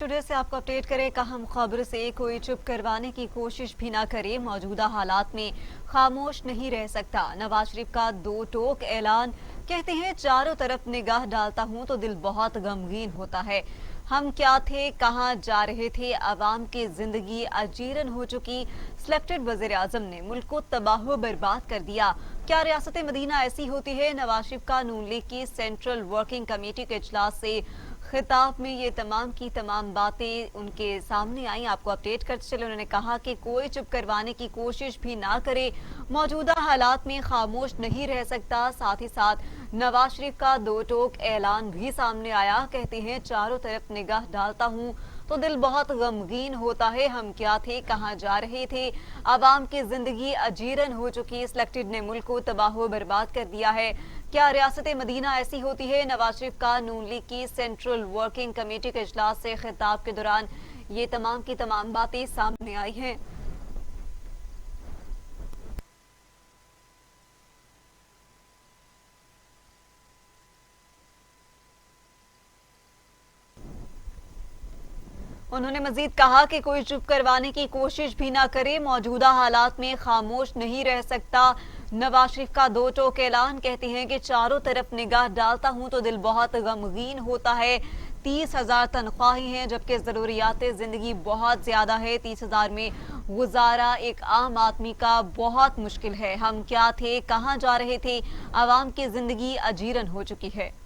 Today से आपको update करें एक अहम खबर से। कोई चुप करवाने की कोशिश भी ना करे, मौजूदा हालात में खामोश नहीं रह सकता। नवाज शरीफ का दो टोक ऐलान। कहते हैं चारों तरफ निगाह डालता हूं तो दिल बहुत गमगीन होता है। हम क्या थे, कहां जा रहे थे, आवाम की जिंदगी अजीरन हो चुकी। सिलेक्टेड वजीर आजम ने मुल्क को तबाह बर्बाद कर दिया। क्या रियासत मदीना ऐसी होती है? नवाज शरीफ का नून लीग की सेंट्रल वर्किंग कमेटी के इजलास से खिताब में ये तमाम की तमाम बातें उनके सामने आई। आपको अपडेट करते चले। उन्होंने कहा कि कोई चुप करवाने की कोशिश भी ना करे, मौजूदा हालात में खामोश नहीं रह सकता। साथ ही साथ नवाज शरीफ का दो टोक ऐलान भी सामने आया। कहते हैं चारों तरफ निगाह डालता हूं तो दिल बहुत गमगीन होता है। हम क्या थे, कहां जा रहे थे, आवाम की जिंदगी अजीरन हो चुकी। सिलेक्टेड ने मुल्क को तबाह बर्बाद कर दिया है। क्या रियासत मदीना ऐसी होती है? नवाज शरीफ का नून लीग की सेंट्रल वर्किंग कमेटी के इजलास से खिताब के दौरान ये तमाम की तमाम बातें सामने आई हैं। उन्होंने मजीद कहा कि कोई चुप करवाने की कोशिश भी ना करे, मौजूदा हालात में खामोश नहीं रह सकता। नवाज शरीफ का दो टोक ऐलान। कहते हैं कि चारों तरफ निगाह डालता हूं तो दिल बहुत गमगीन होता है। 30,000 तनख्वाही हैं, जबकि जरूरियात जिंदगी बहुत ज्यादा है। 30,000 में गुजारा एक आम आदमी का बहुत मुश्किल है। हम क्या थे, कहां जा रहे थे, आवाम की जिंदगी अजीरन हो चुकी है।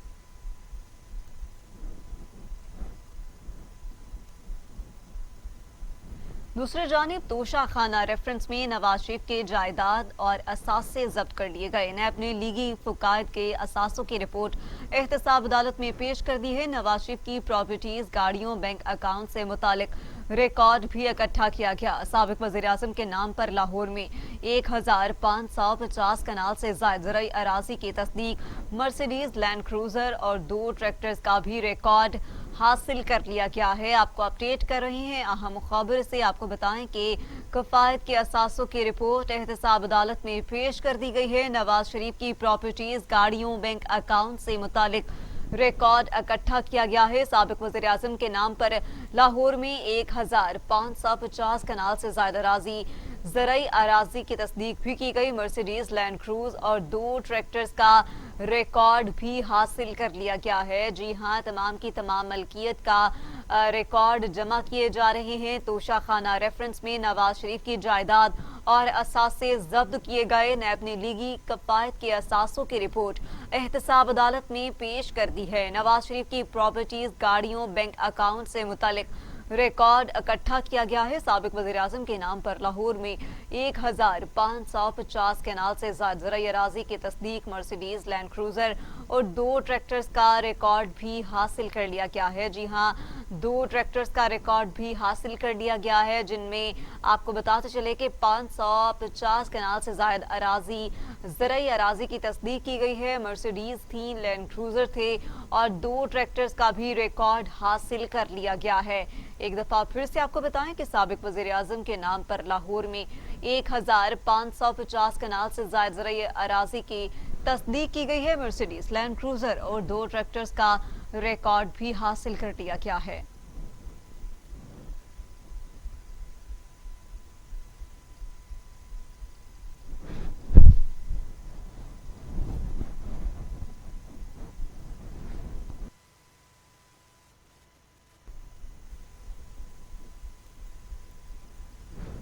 दूसरी जानिब तोशाखाना रेफरेंस में नवाज शरीफ के जायदाद और असासे जब्त कर लिए गए। नैब ने लीगी फकायद के असासों की रिपोर्ट एहतसाब अदालत में पेश कर दी है। नवाज शरीफ की प्रॉपर्टीज, गाड़ियों, बैंक अकाउंट से मुतालिक रिकॉर्ड भी इकट्ठा किया गया। साबिक वजीर आजम के नाम पर लाहौर में 1550 कनाल से जायद ज़राई अराजी की तस्दीक, मर्सिडीज लैंड क्रूजर और 2 ट्रैक्टर्स का भी रिकॉर्ड हासिल कर लिया गया है। आपको अपडेट कर रहे हैं अहम खबर से। आपको बताएं कि कफायत के असासों की रिपोर्ट एहतसाब अदालत में पेश कर दी गई है। नवाज शरीफ की प्रॉपर्टीज, गाड़ियों, बैंक अकाउंट से मुतालिक रिकॉर्ड इकट्ठा किया गया है। साबिक वज़ीर आज़म के नाम पर लाहौर में 1550 कनाल से ज्यादा अराजी, ज़राई अराजी की तस्दीक भी की गई। मर्सिडीज लैंड क्रूज और 2 ट्रैक्टर्स का रिकॉर्ड भी हासिल कर लिया गया है। जी हां, तमाम की तमाम मलकियत का रिकॉर्ड जमा किए जा रहे हैं। तोशाखाना रेफरेंस में नवाज शरीफ की जायदाद और असासे जब्त किए गए। नैब ने लीगी कफायत के असासों की रिपोर्ट एहतसाब अदालत में पेश कर दी है। नवाज शरीफ की प्रॉपर्टीज, गाड़ियों, बैंक अकाउंट से मुतालिक रिकॉर्ड इकट्ठा किया गया है। साबिक वज़ीर आज़म के नाम पर लाहौर में 1550 कनाल से ज्यादा ज़राई अराजी की तस्दीक, मर्सिडीज लैंड क्रूजर और 2 ट्रैक्टर्स का रिकॉर्ड भी हासिल कर लिया गया है। जी हां, 2 ट्रैक्टर्स का रिकॉर्ड भी हासिल कर लिया गया है, जिनमें आपको बताते चले कि 550 कनाल से ज्यादा अराजी, ज़राई अराजी की तस्दीक की गई है। मर्सिडीज थी, लैंड क्रूजर थे और 2 ट्रैक्टर्स का भी रिकॉर्ड हासिल कर लिया गया है। एक दफा फिर से आपको बताएं कि साबिक वज़ीर आज़म के नाम पर लाहौर में 1550 कनाल से ज्यादा ज़राई अराजी की तस्दीक की गई है। मर्सिडीज लैंड क्रूजर और 2 ट्रैक्टर्स का रिकॉर्ड भी हासिल कर लिया गया है।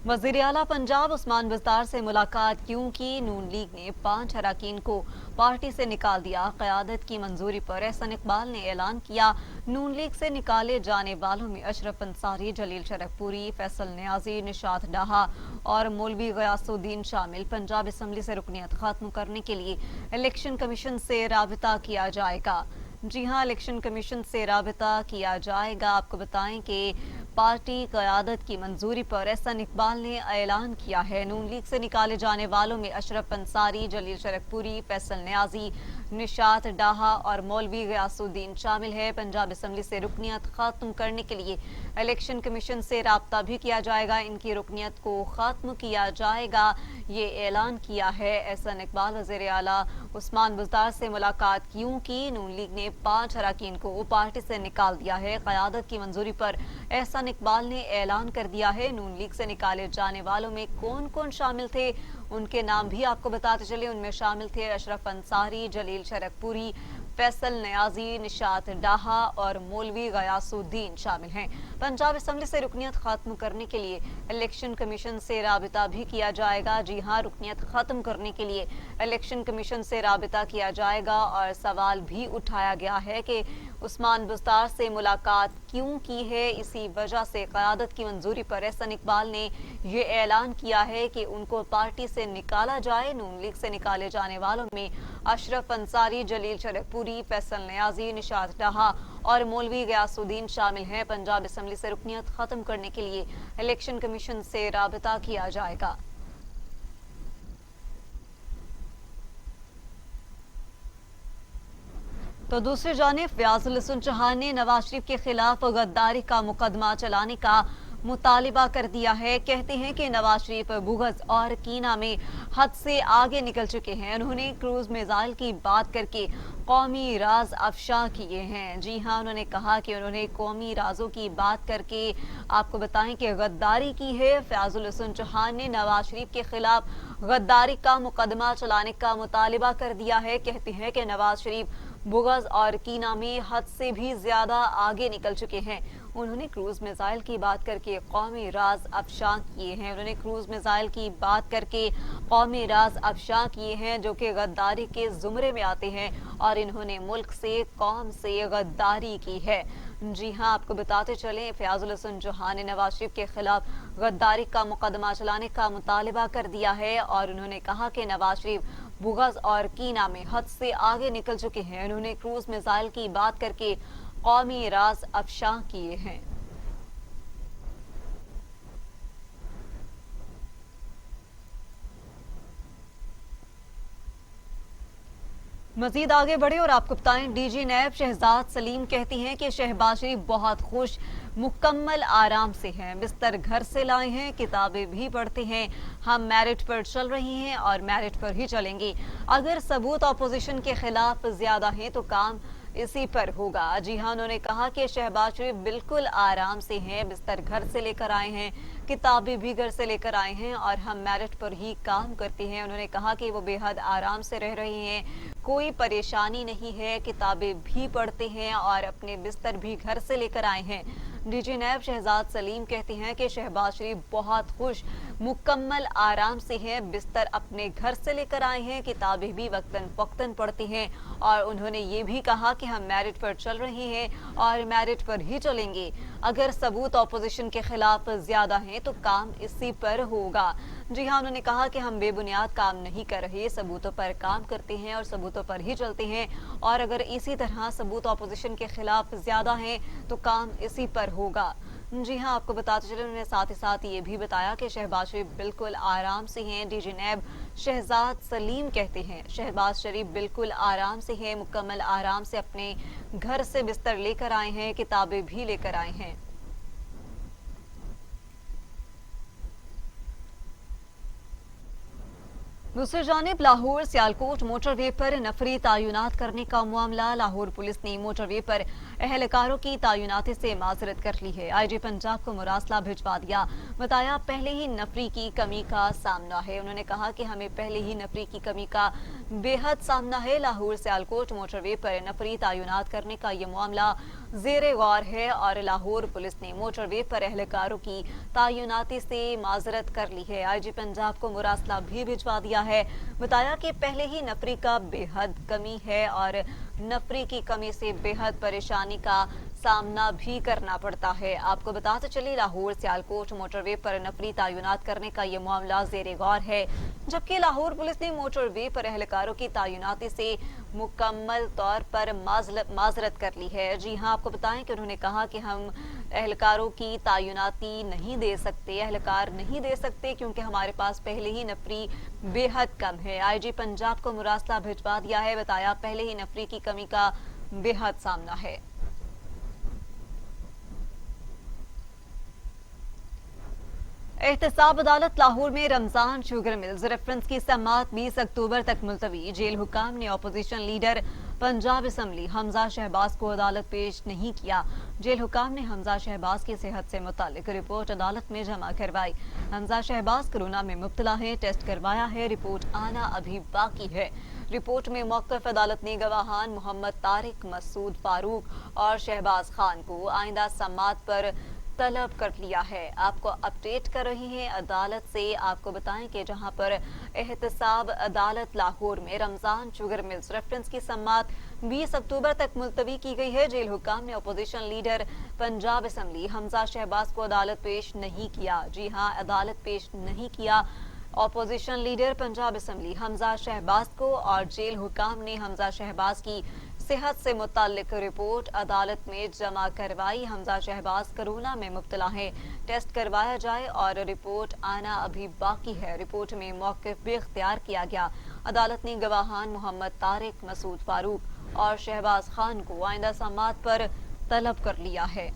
वज़ीर आला पंजाब उस्मान बज़दार से मुलाकात क्यों की? नून लीग ने 5 अरकान को पार्टी से निकाल दिया। क़यादत की मंजूरी पर एहसन इकबाल ने ऐलान किया। नून लीग से निकाले जाने वालों में अशरफ अंसारी, जलील शरफपुरी, फैसल नियाजी, निशात डाहा और मौलवी गयासुद्दीन शामिल। पंजाब असम्बली से रुकनियत खत्म करने के लिए इलेक्शन कमीशन से राबिता किया जाएगा। जी हां, इलेक्शन कमीशन से राबिता किया जाएगा। आपको बताएं कि पार्टी क़यादत की मंजूरी पर एहसन इकबाल ने ऐलान किया है। नून लीग से निकाले जाने वालों में अशरफ अंसारी, जलील शरफपुरी, फैसल नियाजी, निशात डाहा और मौलवी गयासुद्दीन शामिल है। पंजाब असम्बली से रुकनियत खत्म करने के लिए इलेक्शन कमीशन से राब्ता भी किया जाएगा। इनकी रुकनियत को खत्म किया जाएगा, ये ऐलान किया है। एहसान इकबाल वज़ीर आला उस्मान बुज़दार से मुलाकात क्यों की? नून लीग ने 5 अरकान को पार्टी से निकाल दिया है। क़यादत की मंजूरी पर एहसान इकबाल ने ऐलान कर दिया है। नून लीग से निकाले जाने वालों में कौन कौन शामिल थे, उनके नाम भी आपको बताते चले। उनमें शामिल थे अशरफ अंसारी, जलील शरकपुरी, फैसल नियाजी, निशात डाहा और मौलवी गयासुद्दीन शामिल हैं। पंजाब असम्बली से रुकनियत खत्म करने के लिए इलेक्शन कमीशन से राबिता भी किया जाएगा। जी हाँ, रुकनियत खत्म करने के लिए इलेक्शन कमीशन से राबिता किया जाएगा। और सवाल भी उठाया गया है कि उस्मान बुज़दार से मुलाकात क्यों की है। इसी वजह से क़यादत की मंजूरी पर एहसान इकबाल ने ये ऐलान किया है कि उनको पार्टी से निकाला जाए। नून लीग से निकाले जाने वालों में अशरफ अंसारी, जलील शरकपुरी, फैसल नियाजी, निशात डाहा और मौलवी गयासुद्दीन शामिल हैं। पंजाब असम्बली से रुकनियत खत्म करने के लिए इलेक्शन कमीशन से राबिता किया जाएगा। तो दूसरी जानिब फयाजुल हसन चौहान ने नवाज शरीफ के खिलाफ गद्दारी का मुकदमा चलाने का मुतालिबा कर दिया है। कहते हैं कि नवाज शरीफ बुग़ज़ और कीना में हद से आगे निकल चुके हैं। उन्होंने क्रूज मिसाइल की बात करके कौमी राज अफशा किए हैं। जी हाँ, उन्होंने कहा कि उन्होंने कौमी राजों की बात करके आपको बताएं कि गद्दारी की है। फयाजुल हसन चौहान ने नवाज शरीफ के खिलाफ गद्दारी का मुकदमा चलाने का मुतालिबा कर दिया है। कहते हैं कि नवाज शरीफ बुग़ज़ और कीना में हद से भी ज्यादा आगे निकल चुके हैं। उन्होंने क्रूज मिसाइल की बात करके कौमी राज अफशा किए हैं। उन्होंने क्रूज मिसाइल की बात करके कौमी राज अफशा किए हैं, जो कि गद्दारी के जुमरे में आते हैं और इन्होंने मुल्क से, कौम से गद्दारी की है। जी हाँ, आपको बताते चलें, फयाजुल हसन चौहान ने नवाज शरीफ के खिलाफ गद्दारी का मुकदमा चलाने का मुतालिबा कर दिया है और उन्होंने कहा कि नवाज शरीफ बुग़ज़ और कीना में हद से आगे निकल चुके हैं। उन्होंने क्रूज मिसाइल की बात करके कौमी राज अफशा किए हैं। मजीद आगे बढ़े और आपको बताएं, डीजी नैब शहजाद सलीम कहती हैं कि शहबाज शरीफ बहुत खुश, मुकम्मल आराम से हैं, बिस्तर घर से लाए हैं, किताबें भी पढ़ते हैं, हम मेरिट पर चल रही हैं और मेरिट पर ही चलेंगे। अगर सबूत अपोजिशन के खिलाफ ज्यादा हैं तो काम इसी पर होगा। जी हाँ, उन्होंने कहा कि शहबाज शरीफ बिल्कुल आराम से हैं, बिस्तर घर से लेकर आए हैं, किताबें भी घर से लेकर आए हैं और हम मेरिट पर ही काम करते हैं। उन्होंने कहा कि वो बेहद आराम से रह रहे हैं, कोई परेशानी नहीं है, किताबें भी पढ़ते हैं और अपने बिस्तर भी घर से लेकर आए हैं। डीजी नैब शहजाद सलीम कहती हैं कि शहबाज शरीफ बहुत खुश, मुकम्मल आराम से हैं, बिस्तर अपने घर से लेकर आए हैं, किताबें भी वक्तन फक्तन पढ़ते हैं और उन्होंने ये भी कहा कि हम मेरिट पर चल रहे हैं और मेरिट पर ही चलेंगे। अगर सबूत अपोजिशन के खिलाफ ज्यादा हैं तो काम इसी पर होगा। जी हाँ, उन्होंने कहा कि हम बेबुनियाद काम नहीं कर रहे, सबूतों पर काम करते हैं और सबूतों पर ही चलते हैं और अगर इसी तरह सबूत अपोजिशन के खिलाफ ज्यादा हैं तो काम इसी पर होगा। जी हाँ, आपको बताते चले, उन्होंने साथ ही साथ ये भी बताया कि शहबाज शरीफ बिल्कुल आराम से हैं। डीजी नैब शहजाद सलीम कहते हैं शहबाज शरीफ बिल्कुल आराम से हैं, मुकम्मल आराम से अपने घर से बिस्तर लेकर आए हैं, किताबें भी लेकर आए हैं। दूसरी जानिब लाहौर सियालकोट मोटरवे पर नफरी तयनात करने का मामला। लाहौर पुलिस ने मोटरवे पर अहलकारों की तयनाती से माजरत कर ली है। IG पंजाब को मुरासला भिजवा दिया, बताया पहले ही नफरी की कमी का सामना है। उन्होंने कहा कि हमें पहले ही नफरी की कमी का बेहद सामना है। लाहौर सियालकोट मोटरवे पर नफरी तयनात करने का ये मामला ज़ेरे गौर है और लाहौर पुलिस ने मोटरवे पर अहलकारों की तयनाती से माजरत कर ली है। IG पंजाब को मुरासला भी भिजवा दिया है, बताया कि पहले ही नफरी का बेहद कमी है और नफरी की कमी से बेहद परेशानी का सामना भी करना पड़ता है। आपको बताते चले, लाहौर सियालकोट मोटरवे पर नफरी तयनात करने का ये मामला ज़ेरे गौर है, जबकि लाहौर पुलिस ने मोटरवे पर अहलकारों की तयनाती से मुकम्मल तौर पर माजरत कर ली है। जी हाँ, आपको बताएं कि उन्होंने कहा कि हम اہلکاروں کی تعیناتی نہیں دے سکتے، اہلکار نہیں دے سکتے کیونکہ ہمارے پاس پہلے ہی نفری بے حد کم ہے۔ آئی جی پنجاب کو مراسلہ بھجوا دیا ہے، بتایا پہلے ہی نفری کی کمی کا بے حد سامنا ہے۔ احتساب عدالت لاہور میں رمضان شوگر ملز ریفرنس کی سماعت 20 اکتوبر تک ملتوی۔ جیل حکام نے اپوزیشن لیڈر پنجاب اسمبلی حمزہ شہباز کو عدالت پیش نہیں کیا۔ جیل حکام نے حمزہ شہباز کی صحت سے متعلق رپورٹ عدالت میں جمع کروائی۔ حمزہ شہباز کورونا میں مبتلا ہے، ٹیسٹ کروایا ہے، رپورٹ آنا ابھی باقی ہے۔ رپورٹ میں موقف عدالت نے گواہان محمد طارق، مسعود فاروق اور شہباز خان کو آئندہ سماعت پر طلب کر لیا ہے۔ آپ کو اپڈیٹ کر رہی ہیں عدالت سے۔ آپ کو بتائیں کہ جہاں پر احتساب عدالت لاہور میں رمضان شوگر ملز ریفرنس کی سماعت 20 اکتوبر تک ملتوی کی گئی ہے، جیل حکام نے اپوزیشن لیڈر پنجاب اسمبلی حمزہ شہباز کو عدالت پیش نہیں کیا۔ جی ہاں، عدالت پیش نہیں کیا اپوزیشن لیڈر پنجاب اسمبلی حمزہ شہباز کو، اور جیل حکام نے حمزہ شہباز کی صحت سے متعلق رپورٹ عدالت میں جمع کروائی۔ حمزہ شہباز کورونا میں مبتلا ہے، ٹیسٹ کروایا جائے اور رپورٹ آنا ابھی باقی ہے۔ رپورٹ میں موقف بھی اختیار کیا گیا۔ عدالت نے گواہان محمد طارق، مسعود فاروق اور شہباز خان کو آئندہ سماعت پر طلب کر لیا ہے۔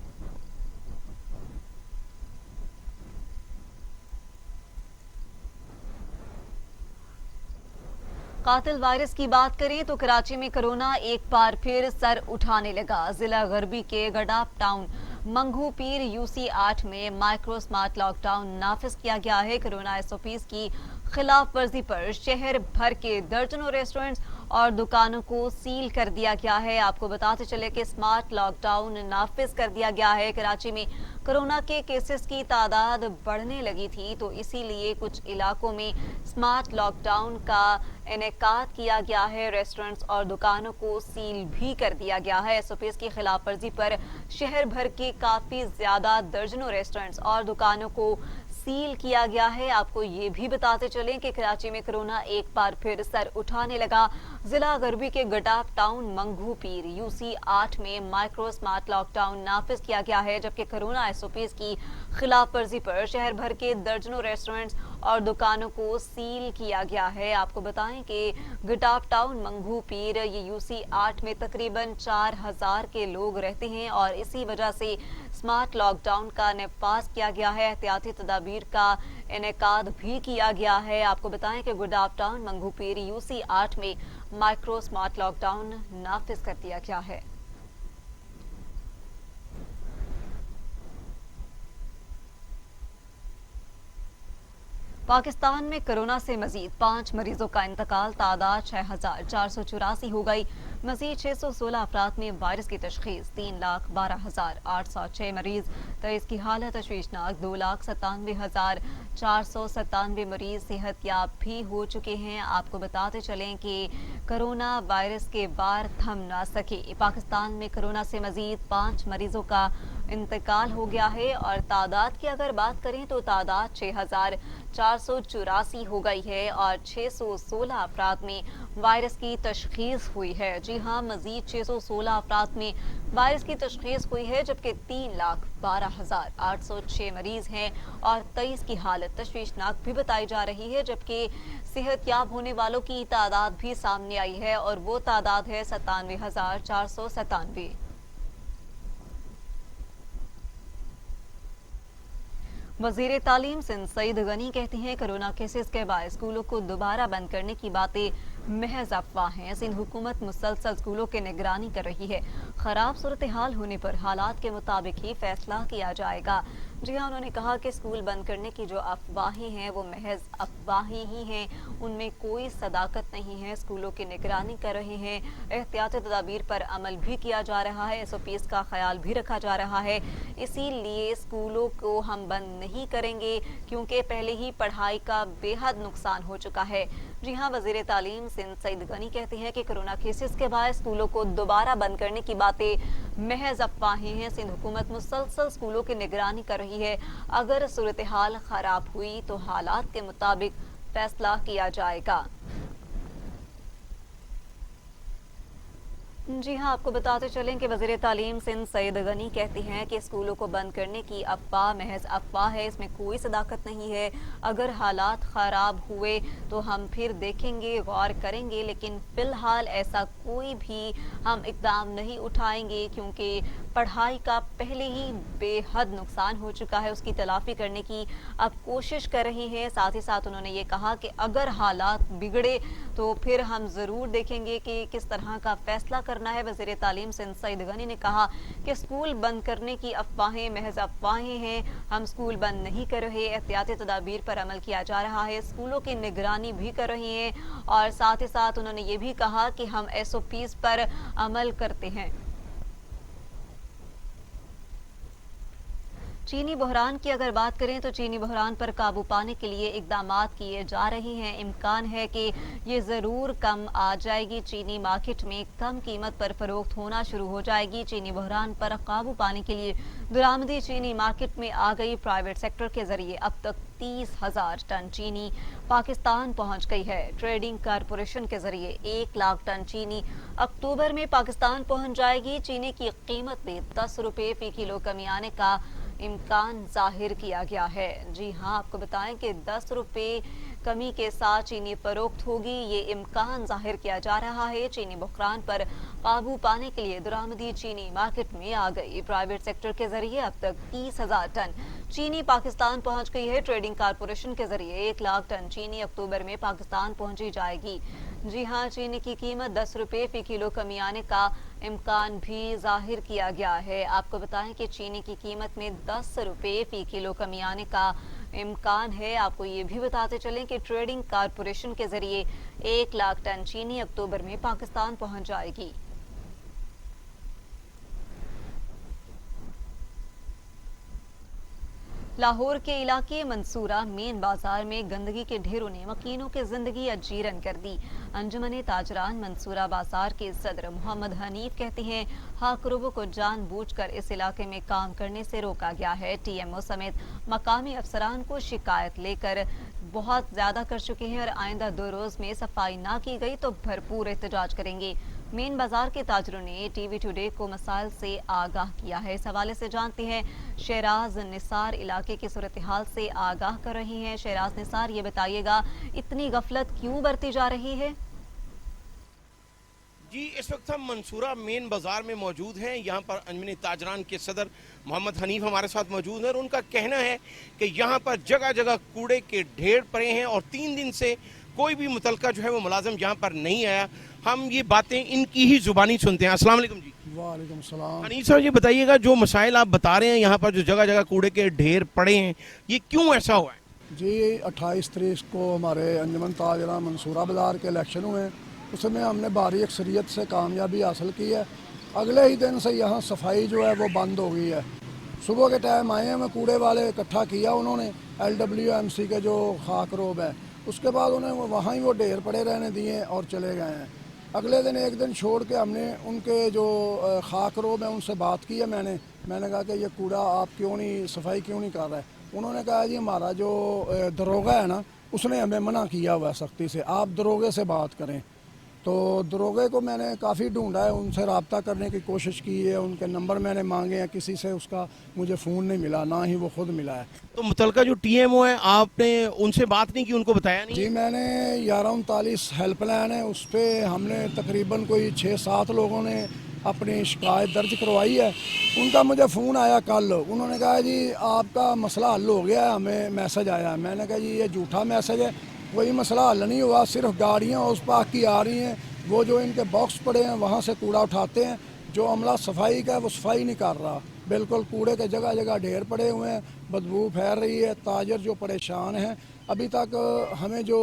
قاتل وائرس کی بات کریں تو کراچی میں کرونا ایک بار پھر سر اٹھانے لگا۔ ضلع غربی کے Gadap town Mangho Pir you سی 8 میں مائکرو سمارٹ لاک ڈاؤن نافذ کیا گیا ہے۔ کرونا ایس او پیز کی خلاف ورزی پر شہر بھر کے درجنوں ریسٹورنٹس اور دکانوں کو سیل کر دیا گیا ہے۔ آپ کو بتاتے چلے کہ سمارٹ لاک ڈاؤن نافذ کر دیا گیا ہے۔ کراچی میں کرونا کے کیسز کی تعداد بڑھنے لگی تھی تو اسی لیے کچھ علاقوں میں سمارٹ لاک ڈاؤن کا انعقاد کیا گیا ہے۔ ریسٹورنٹس اور دکانوں کو سیل بھی کر دیا گیا ہے۔ ایس او پیز کی خلاف ورزی پر شہر بھر کے کافی زیادہ درجنوں ریسٹورنٹس اور دکانوں کو سیل کیا گیا ہے۔ آپ کو یہ بھی بتاتے چلیں کہ کراچی میں کرونا ایک بار پھر سر اٹھانے لگا۔ ضلع غربی کے Gadap town Mangho Pir you سی 8 میں مائکرو سمارٹ لاک ڈاؤن نافذ کیا گیا ہے، جبکہ کرونا ایس او پیز کی خلاف ورزی پر شہر بھر کے درجنوں ریسٹورنٹس اور دکانوں کو سیل کیا گیا ہے۔ آپ کو بتائیں کہ گڈاپ ٹاؤن منگھو پیر یہ یو سی 8 میں تقریباً 4000 کے لوگ رہتے ہیں اور اسی وجہ سے سمارٹ لاک ڈاؤن کا نفاذ کیا گیا ہے۔ احتیاطی تدابیر کا انعقاد بھی کیا گیا ہے۔ آپ کو بتائیں کہ Gadap town Mangho Pir you سی 8 میں مائکرو سمارٹ لاک ڈاؤن نافذ کر دیا گیا ہے۔ پاکستان میں کرونا سے مزید 5 مریضوں کا انتقال، تعداد 6484 ہو گئی۔ مزید 616 افراد میں وائرس کی تشخیص، 3,12,806 مریض 23 کی حالت تشویشناک، 2,97,497 مریض صحت یاب بھی ہو چکے ہیں۔ آپ کو بتاتے چلیں کہ کرونا وائرس کے بار تھم نہ سکے۔ پاکستان میں کرونا سے مزید 5 مریضوں کا انتقال ہو گیا ہے اور تعداد کی اگر بات کریں تو تعداد 6484 ہو گئی ہے اور 616 افراد میں وائرس کی تشخیص ہوئی ہے۔ جی ہاں، مزید 616 افراد میں وائرس کی تشخیص ہوئی ہے، جبکہ 3,12,806 مریض ہیں اور 23 کی حالت تشویشناک بھی بتائی جا رہی ہے، جبکہ صحت یاب ہونے والوں کی تعداد بھی سامنے آئی ہے اور وہ تعداد ہے 97,497۔ وزیر تعلیم سندھ سعید غنی کہتے ہیں کرونا کیسز کے باعث اسکولوں کو دوبارہ بند کرنے کی باتیں محض افواہ ہیں۔ سندھ حکومت مسلسل اسکولوں کی نگرانی کر رہی ہے۔ خراب صورتحال ہونے پر حالات کے مطابق ہی فیصلہ کیا جائے گا۔ جی ہاں، انہوں نے کہا کہ اسکول بند کرنے کی جو افواہیں ہیں وہ محض افواہیں ہی ہیں، ان میں کوئی صداقت نہیں ہے۔ اسکولوں کی نگرانی کر رہے ہیں، احتیاطی تدابیر پر عمل بھی کیا جا رہا ہے، ایس او پیز کا خیال بھی رکھا جا رہا ہے۔ اسی لیے اسکولوں کو ہم بند نہیں کریں گے کیونکہ پہلے ہی پڑھائی کا بے حد نقصان ہو چکا ہے۔ جی ہاں، وزیر تعلیم سندھ سعید غنی کہتے ہیں کہ کرونا کیسز کے باعث اسکولوں کو دوبارہ بند کرنے کی باتیں محض افواہیں ہیں۔ سندھ حکومت مسلسل اسکولوں کی نگرانی کر رہی ہے، اگر صورتحال خراب ہوئی تو حالات کے مطابق فیصلہ کیا جائے گا۔ जी हाँ, आपको बताते चलें कि वज़ीर तालीम सिंध सईद गनी कहते हैं कि स्कूलों को बंद करने की अफवाह महज अफवाह है, इसमें कोई सदाकत नहीं है। अगर हालात ख़राब हुए तो हम फिर देखेंगे, गौर करेंगे, लेकिन फ़िलहाल ऐसा कोई भी हम इक़दाम नहीं उठाएंगे क्योंकि पढ़ाई का पहले ही बेहद नुकसान हो चुका है, उसकी तलाफ़ी करने की अब कोशिश कर रहे हैं। साथ ही साथ उन्होंने ये कहा कि अगर हालात बिगड़े तो फिर हम ज़रूर देखेंगे कि किस तरह का फ़ैसला करना है। वज़ीर तालीम सिंध सईद गनी ने कहा कि स्कूल बंद करने की अफवाहें महज अफवाहें हैं, हम स्कूल बंद नहीं कर रहे, एहतियाती तदाबीर पर अमल किया जा रहा है, स्कूलों की निगरानी भी कर रहे हैं और साथ ही साथ उन्होंने ये भी कहा कि हम SOPs पर अमल करते हैं। चीनी बहरान की अगर बात करें तो चीनी बहरान पर काबू पाने के लिए इकदामात किए जा रहे हैं। इम्कान है कि ये ज़रूर कम आ जाएगी, चीनी मार्केट में कम कीमत पर फरोख्त होना शुरू हो जाएगी। चीनी बहरान पर काबू पाने के लिए दरामदी चीनी मार्केट में आ गई। प्राइवेट सेक्टर के जरिए अब तक 30,000 टन चीनी पाकिस्तान पहुंच गई है। ट्रेडिंग कारपोरेशन के जरिए 1 लाख टन चीनी अक्टूबर में पाकिस्तान पहुंच जाएगी। चीनी की कीमत में 10 रुपये फी किलो कमी आने का इम्कान जाहिर किया गया है। जी हाँ, आपको बताएं कि 10 रुपये कमी के साथ चीनी फरोख्त होगी, ये इम्कान जाहिर किया जा रहा है। चीनी बहरान पर काबू पाने के लिए दरामदी चीनी मार्केट में आ गई। प्राइवेट सेक्टर के जरिए अब तक 30,000 टन चीनी पाकिस्तान पहुंच गई है। ट्रेडिंग कारपोरेशन के जरिए 1 लाख टन चीनी अक्टूबर में पाकिस्तान पहुंची जाएगी। जी हाँ, चीनी की कीमत 10 रुपये फी किलो कमी आने का इम्कान भी जाहिर किया गया है। आपको बताएं कि चीनी की कीमत में 10 रुपये फी किलो कमी आने का इम्कान है। आपको ये भी बताते चलें कि ट्रेडिंग कारपोरेशन के जरिए 1 लाख टन चीनी अक्टूबर में पाकिस्तान पहुंच जाएगी। लाहौर के इलाके मंसूरा मेन बाजार में गंदगी के ढेरों ने मकीनों की जिंदगी अजीरन कर दी। अंजुमन ताजरान मंसूरा बाजार के सदर मोहम्मद हनीफ कहते हैं हाकरों को जानबूझकर इस इलाके में काम करने से रोका गया है। TMO समेत मकामी अफसरान को शिकायत लेकर बहुत ज्यादा कर चुके हैं और आइंदा 2 रोज में सफाई ना की गई तो भरपूर एहतजाज करेंगे। मेन बाजार के ताजरों ने TV टुडे को मसाइल से आगाह किया है। इस हवाले से जानते हैं शहराज निसार इलाके की सूरत हाल से आगाह कर रही हैं। शहराज निसार, ये बताइएगा इतनी गफलत क्यों बरती जा रही है? जी, इस वक्त हम मंसूरा मेन बाजार में मौजूद हैं। यहाँ पर अंजुमन ताजरान के सदर मोहम्मद हनीफ हमारे साथ मौजूद हैं और उनका कहना है कि यहाँ पर जगह जगह कूड़े के ढेर पड़े हैं और 3 दिन से कोई भी मुतलका जो है वो मुलाजिम यहाँ पर नहीं आया। हम ये बातें इनकी ही जुबानी सुनते हैं। अस्सलाम वालेकुम जी। वालेकुम सलाम। हनीफ साहब, ये बताइएगा जो मसाइल आप बता रहे हैं यहाँ पर जो जगह जगह कूड़े के ढेर पड़े हैं, ये क्यों ऐसा हुआ है? जी, 28 तारीख को हमारे अंजुमन ताजरान मंसूरा बाजार के इलेक्शन हुए हैं, उसमें हमने भारी अक्सरियत से कामयाबी हासिल की है। अगले ही दिन से यहाँ सफाई जो है वो बंद हो गई है। सुबह के टाइम आए हैं, मैं कूड़े वाले इकट्ठा किया उन्होंने, LWMC के जो खाक रोब है, उसके बाद उन्हें वहाँ ही वो ढेर पड़े रहने दिए और चले गए हैं। अगले दिन एक दिन छोड़ के हमने उनके जो खाक रोब है उनसे बात की है। मैंने कहा कि ये कूड़ा आप क्यों नहीं सफाई क्यों नहीं कर रहे? उन्होंने कहा जी हमारा जो दरोगा है ना, उसने हमें मना किया हुआ सख्ती से, आप दरोगे से बात करें। तो दरोगे को मैंने काफ़ी ढूंढा है, उनसे रब्ता करने की कोशिश की है, उनके नंबर मैंने मांगे हैं, किसी से उसका मुझे फ़ोन नहीं मिला, ना ही वो खुद मिला है। तो मुतलका जो TMO है, आपने उनसे बात नहीं की, उनको बताया नहीं? जी, मैंने 1139 हेल्पलाइन है, उस पर हमने तकरीबन कोई 6-7 लोगों ने अपनी शिकायत दर्ज करवाई है। उनका मुझे फ़ोन आया कल, उन्होंने कहा जी आपका मसला हल हो गया है, हमें मैसेज आया। मैंने कहा जी ये झूठा मैसेज है, कोई मसला हल नहीं हुआ, सिर्फ गाड़ियाँ उस पाक की आ रही हैं, वो जो इनके बॉक्स पड़े हैं वहाँ से कूड़ा उठाते हैं, जो अमला सफाई का है वो सफाई नहीं कर रहा। बिल्कुल कूड़े के जगह जगह ढेर पड़े हुए हैं, बदबू फैल रही है, ताजर जो परेशान हैं। अभी तक हमें जो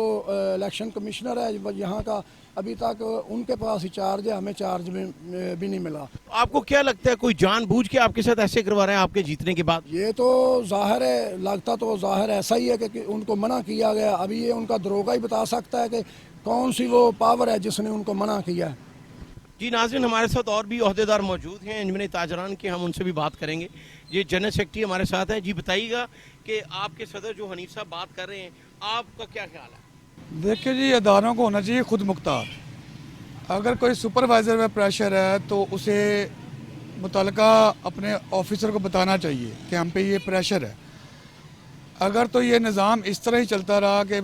इलेक्शन कमिश्नर है यहाँ का, अभी तक उनके पास ही चार्ज है, हमें चार्ज भी नहीं मिला। आपको क्या लगता है कोई जानबूझ के आपके साथ ऐसे करवा रहे हैं आपके जीतने के बाद? ये तो जाहिर है, लगता तो जाहिर ऐसा ही है कि उनको मना किया गया। अभी ये उनका दरोगा ही बता सकता है कि कौन सी वो पावर है जिसने उनको मना किया है। जी नाज़रीन, हमारे साथ और भी ओहदेदार मौजूद हैं अंजुमन ताजरान के, हम उनसे भी बात करेंगे। ये जनरल सेक्रेटरी हमारे साथ हैं। जी बताइएगा कि आपके सदर जो हनीफ साहब बात कर रहे हैं, आपका क्या ख्याल है? देखिए जी, अदारों को होना चाहिए खुद मुख्तार। اگر کوئی سپروائزر میں پریشر ہے تو اسے متعلقہ اپنے آفیسر کو بتانا چاہیے کہ ہم پہ یہ پریشر ہے. اگر تو یہ نظام اس طرح ہی چلتا رہا کہ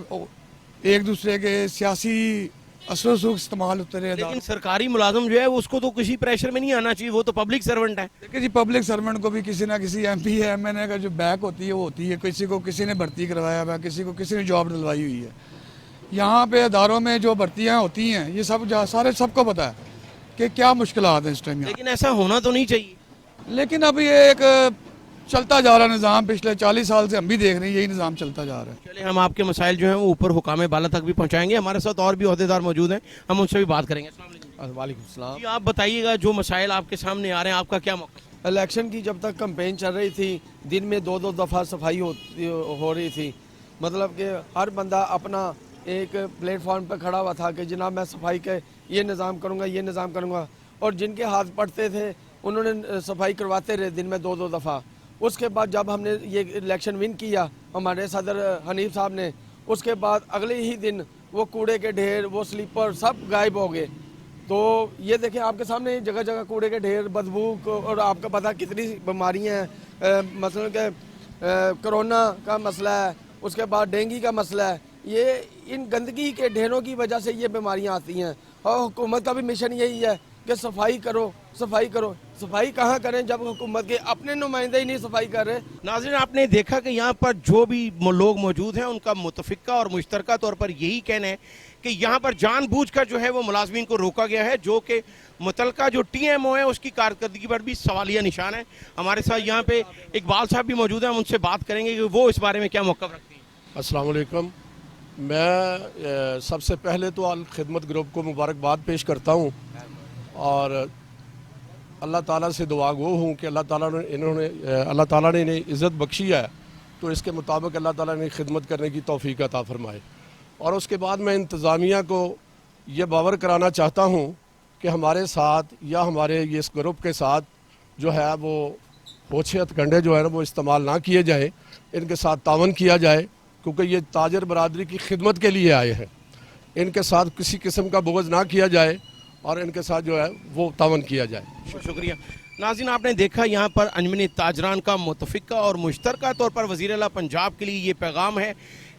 ایک دوسرے کے سیاسی اثر و رسوخ استعمال ہوتے رہے. لیکن سرکاری ملازم جو ہے اس کو تو کسی پریشر میں نہیں آنا چاہیے, وہ تو پبلک سرونٹ ہے. دیکھیں جی, پبلک سرونٹ کو بھی کسی نہ کسی ایم پی ایم این اے کا جو بیک ہوتی ہے وہ ہوتی ہے. کسی کو کسی نے بھرتی کروایا ہوا ہے, کسی کو کسی نے جاب دلوائی ہوئی ہے. یہاں پہ اداروں میں جو بھرتیاں ہوتی ہیں یہ سب سارے سب کو پتہ ہے کہ کیا مشکلات ہیں اس ٹائم. لیکن ایسا ہونا تو نہیں چاہیے. لیکن اب یہ ایک چلتا جا رہا نظام, پچھلے 40 سال سے ہم بھی دیکھ رہے ہیں یہی نظام چلتا جا رہا ہے. چلیں ہم آپ کے مسائل جو ہیں وہ اوپر حکام بالا تک بھی پہنچائیں گے. ہمارے ساتھ اور بھی عہدیدار موجود ہیں, ہم ان سے بھی بات کریں گے. السلام علیکم. وعلیکم السلام. جی آپ بتائیے گا, جو مسائل آپ کے سامنے آ رہے ہیں آپ کا کیا موقع؟ الیکشن کی جب تک کمپین چل رہی تھی دن میں 2 دفعہ صفائی ہو رہی تھی. مطلب کہ ہر بندہ اپنا ایک پلیٹ فارم پہ کھڑا ہوا تھا کہ جناب میں صفائی کے یہ نظام کروں گا, یہ نظام کروں گا. اور جن کے ہاتھ پڑتے تھے انہوں نے صفائی کرواتے رہے دن میں 2 دفعہ. اس کے بعد جب ہم نے یہ الیکشن ون کیا ہمارے صدر حنیف صاحب نے, اس کے بعد اگلے ہی دن وہ کوڑے کے ڈھیر, وہ سلیپر سب غائب ہو گئے. تو یہ دیکھیں آپ کے سامنے جگہ جگہ کوڑے کے ڈھیر, بدبو, اور آپ کا پتہ کتنی بیماریاں ہیں. مثلا کہ کرونا کا مسئلہ ہے, اس کے بعد ڈینگی کا مسئلہ ہے. یہ ان گندگی کے ڈھیروں کی وجہ سے یہ بیماریاں آتی ہیں. اور حکومت کا بھی مشن یہی ہے کہ صفائی کرو, صفائی کرو. صفائی کہاں کریں جب حکومت کے اپنے نمائندے ہی نہیں صفائی کر رہے. ناظرین آپ نے دیکھا کہ یہاں پر جو بھی لوگ موجود ہیں ان کا متفقہ اور مشترکہ طور پر یہی کہنا ہے کہ یہاں پر جان بوجھ کر جو ہے وہ ملازمین کو روکا گیا ہے, جو کہ متعلقہ جو ٹی ایم او ہے اس کی کارکردگی پر بھی سوالیہ نشان ہے. ہمارے ساتھ یہاں پہ اقبال صاحب بھی موجود ہیں, ہم ان سے بات کریں گے کہ وہ اس بارے میں کیا موقف رکھتے ہیں. السلام علیکم. میں سب سے پہلے تو الخدمت گروپ کو مبارکباد پیش کرتا ہوں, اور اللہ تعالیٰ سے دعا گو ہوں کہ اللہ تعالیٰ نے انہیں عزت بخشی ہے تو اس کے مطابق اللہ تعالیٰ نے خدمت کرنے کی توفیق عطا فرمائے. اور اس کے بعد میں انتظامیہ کو یہ باور کرانا چاہتا ہوں کہ ہمارے ساتھ یا ہمارے اس گروپ کے ساتھ جو ہے وہ پوچھے ہتھ جو ہے نا وہ استعمال نہ کیے جائیں, ان کے ساتھ تعاون کیا جائے, کیونکہ یہ تاجر برادری کی خدمت کے لیے آئے ہیں. ان کے ساتھ کسی قسم کا بغض نہ کیا جائے اور ان کے ساتھ جو ہے وہ تعاون کیا جائے. شکریہ. ناظرین آپ نے دیکھا یہاں پر انجمن تاجران کا متفقہ اور مشترکہ طور پر وزیر اعلیٰ پنجاب کے لیے یہ پیغام ہے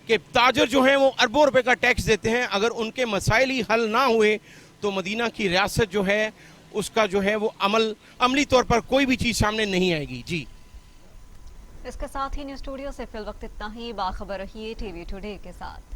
کہ تاجر جو ہیں وہ اربوں روپے کا ٹیکس دیتے ہیں, اگر ان کے مسائل ہی حل نہ ہوئے تو مدینہ کی ریاست جو ہے اس کا جو ہے وہ عملی طور پر کوئی بھی چیز سامنے نہیں آئے گی. جی اس کے ساتھ ہی نیوز اسٹوڈیو سے فی الوقت اتنا ہی. باخبر رہیے ٹی وی ٹوڈے کے ساتھ.